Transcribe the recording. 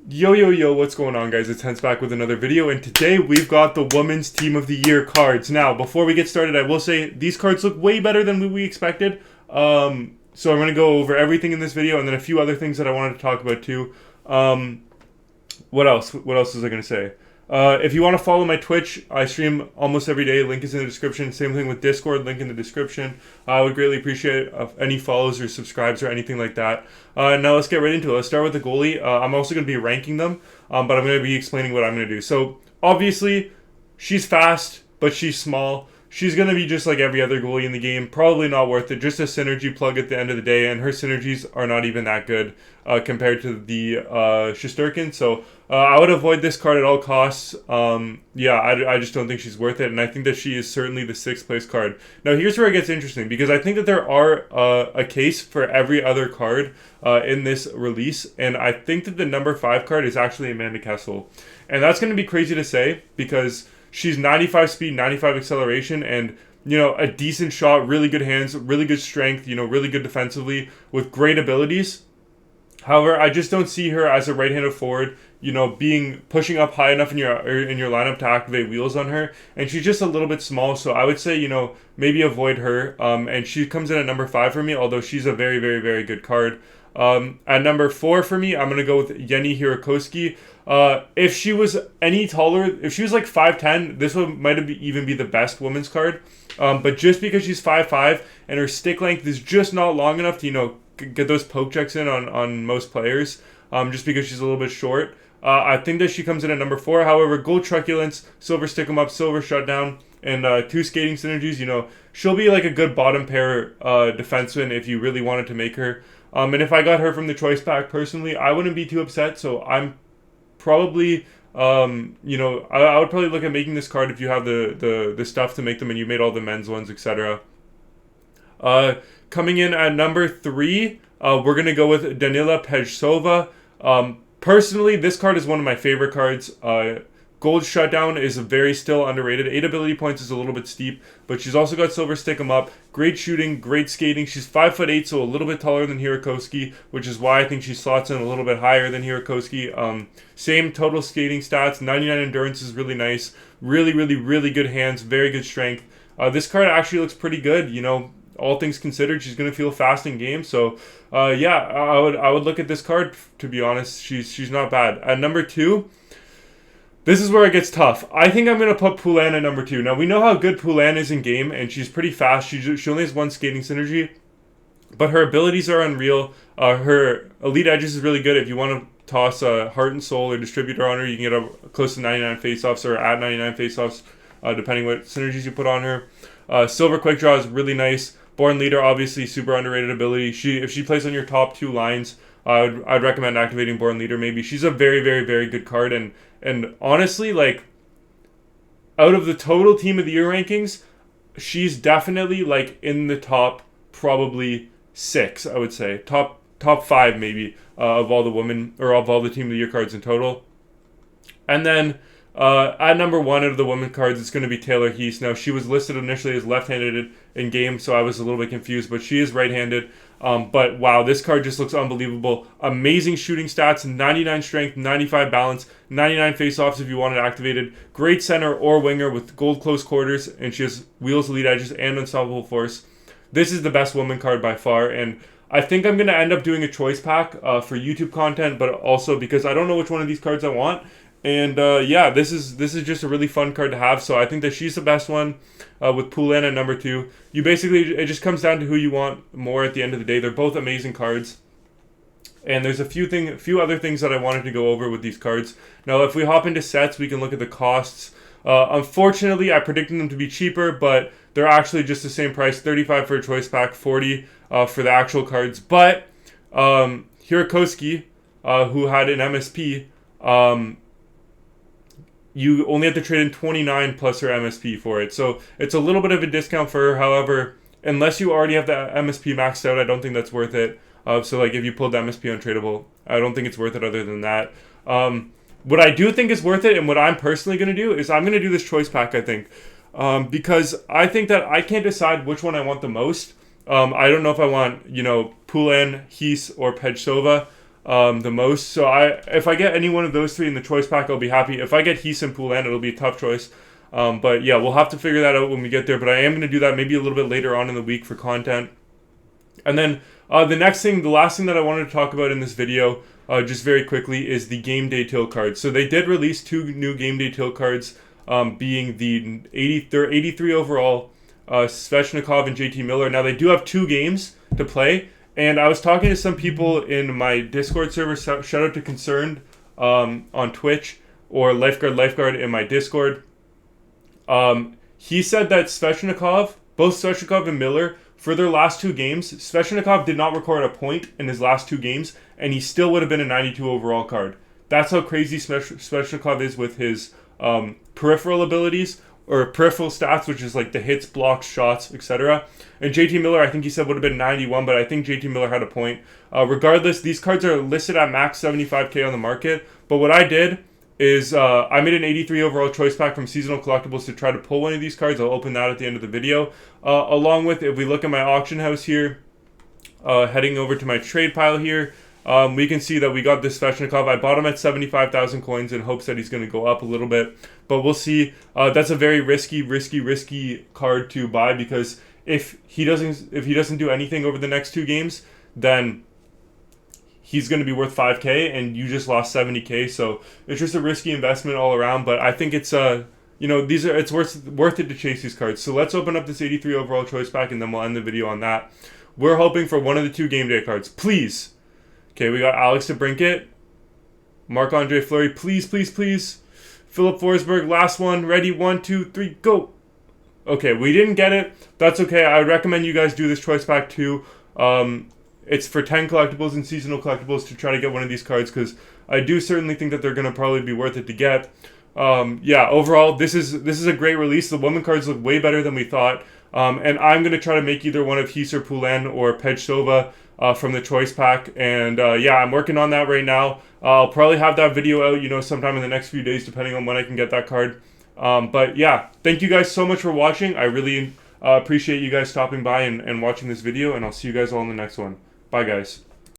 Yo, what's going on, guys? It's Hence back with another video, and today we've got the Women's Team of the Year cards. Now, before we get started, I will say these cards look way better than we expected. So I'm going to go over everything in this video, and then a few other things that I wanted to talk about too. What else? What else was I going to say? If you want to follow my Twitch, I stream almost every day. Link is in the description. Same thing with Discord. Link in the description. I would greatly appreciate any follows or subscribes or anything like that. Now let's get right into it. Let's start with the goalie. I'm also going to be ranking them, but I'm going to be explaining what I'm going to do. So obviously, she's fast, but she's small. She's going to be just like every other goalie in the game. Probably not worth it. Just a synergy plug at the end of the day, and her synergies are not even that good compared to the Shesterkin. So I would avoid this card at all costs. I just don't think she's worth it, and I think that she is certainly the 6th place card. Now, here's where it gets interesting, because I think that there are a case for every other card in this release, and I think that the number 5 card is actually Amanda Kessel. And that's going to be crazy to say, because she's 95 speed, 95 acceleration, and, you know, a decent shot, really good hands, really good strength, you know, really good defensively, with great abilities. However, I just don't see her as a right-handed forward, you know, pushing up high enough in your lineup to activate wheels on her, and she's just a little bit small. So I would say, you know, maybe avoid her. And she comes in at number 5 for me, although she's a very, very, very good card. At number 4 for me, I'm gonna go with Jenny Hirakoski. If she was any taller, if she was like 5'10", this might even be the best women's card. But just because she's 5'5" and her stick length is just not long enough to, you know, get those poke checks in on most players, just because she's a little bit short. I think that she comes in at number 4. However, gold truculence, silver stick 'em up, silver shutdown, and 2 skating synergies. You know, she'll be like a good bottom pair defenseman if you really wanted to make her. And if I got her from the choice pack personally, I wouldn't be too upset. So I'm probably, you know, I would probably look at making this card if you have the stuff to make them and you made all the men's ones, etc. Coming in at number 3, we're going to go with Danila Pejsova. Personally, this card is one of my favorite cards. Gold Shutdown is very still underrated. 8 ability points is a little bit steep, but she's also got Silver Stick 'em up. Great shooting, great skating. She's 5'8", so a little bit taller than Hirakoski, which is why I think she slots in a little bit higher than Hirakoski. Same total skating stats. 99 endurance is really nice. Really, really, really good hands. Very good strength. This card actually looks pretty good, you know. All things considered, she's going to feel fast in game. So, I would look at this card, to be honest. She's not bad. At number 2, this is where it gets tough. I think I'm going to put Poulin at number 2. Now, we know how good Poulin is in game, and she's pretty fast. She only has 1 skating synergy, but her abilities are unreal. Her elite edges is really good. If you want to toss Heart and Soul or Distributor on her, you can get up close to 99 faceoffs or at 99 faceoffs, depending what synergies you put on her. Silver Quick Draw is really nice. Born Leader, obviously, super underrated ability. If she plays on your top 2 lines, I'd recommend activating Born Leader. Maybe she's a very, very, very good card, and honestly, like, out of the total Team of the Year rankings, she's definitely like in the top probably 6. I would say top 5 maybe of all the women or of all the Team of the Year cards in total. And then at number 1 out of the women cards, it's going to be Taylor Heese. Now, she was listed initially as left-handed in game, so I was a little bit confused, but she is right-handed. But wow, this card just looks unbelievable. Amazing shooting stats, 99 strength, 95 balance, 99 face-offs if you want it activated. Great center or winger with gold close quarters, and she has wheels, elite edges, and unstoppable force. This is the best woman card by far, and I think I'm going to end up doing a choice pack for YouTube content, but also because I don't know which one of these cards I want. And this is just a really fun card to have. So I think that she's the best one with Poulin at number 2. It just comes down to who you want more at the end of the day. They're both amazing cards. And there's a few other things that I wanted to go over with these cards. Now, if we hop into sets, we can look at the costs. Unfortunately, I predicted them to be cheaper, but they're actually just the same price. $35 for a choice pack, $40 for the actual cards. But Hirakoski, who had an MSP, you only have to trade in 29 plus her MSP for it. So it's a little bit of a discount for her. However, unless you already have the MSP maxed out, I don't think that's worth it. So like if you pulled the MSP untradeable, I don't think it's worth it other than that. What I do think is worth it, and what I'm personally going to do, is I'm going to do this choice pack, I think. Because I think that I can't decide which one I want the most. I don't know if I want, you know, Poulin, Heese, or Pejsova. the most. So if I get any one of those three in the choice pack, I'll be happy. If I get Heath and Poulan, it'll be a tough choice. But yeah, we'll have to figure that out when we get there. But I am going to do that maybe a little bit later on in the week for content. And then the last thing that I wanted to talk about in this video, just very quickly, is the Gameday tilt cards. So they did release 2 new Gameday tilt cards, being the 83 overall Svechnikov and JT Miller. Now they do have 2 games to play, and I was talking to some people in my Discord server. Shout out to Concerned on Twitch, or Lifeguard in my Discord. He said that both Svechnikov and Miller, for their last 2 games, Svechnikov did not record a point in his last 2 games, and he still would have been a 92 overall card. That's how crazy Svechnikov is with his peripheral abilities, or peripheral stats, which is like the hits, blocks, shots, etc. And JT Miller, I think he said would have been 91, but I think JT Miller had a point. Regardless, these cards are listed at max 75k on the market, but what I did is I made an 83 overall choice pack from Seasonal Collectibles to try to pull one of these cards. I'll open that at the end of the video. Along with, if we look at my auction house here, heading over to my trade pile here, we can see that we got this Svechnikov. I bought him at 75,000 coins in hopes that he's going to go up a little bit. But we'll see. That's a very risky card to buy, because if he doesn't do anything over the next 2 games, then he's going to be worth 5k and you just lost 70k. So it's just a risky investment all around. But I think it's it's worth it to chase these cards. So let's open up this 83 overall choice pack, and then we'll end the video on that. We're hoping for one of the 2 Gameday cards, please. Okay, we got Alex DeBrincat, Marc-Andre Fleury, please. Philip Forsberg, last one, ready, 1, 2, 3, go. Okay, we didn't get it. That's okay. I would recommend you guys do this choice pack too. It's for 10 collectibles and seasonal collectibles to try to get one of these cards, because I do certainly think that they're going to probably be worth it to get. Yeah, overall, this is a great release. The woman cards look way better than we thought. And I'm going to try to make either one of Heath or Poulan or Pejsova from the choice pack. And yeah, I'm working on that right now. I'll probably have that video out, sometime in the next few days, depending on when I can get that card. But yeah, thank you guys so much for watching. I really appreciate you guys stopping by and watching this video, and I'll see you guys all in the next one. Bye, guys.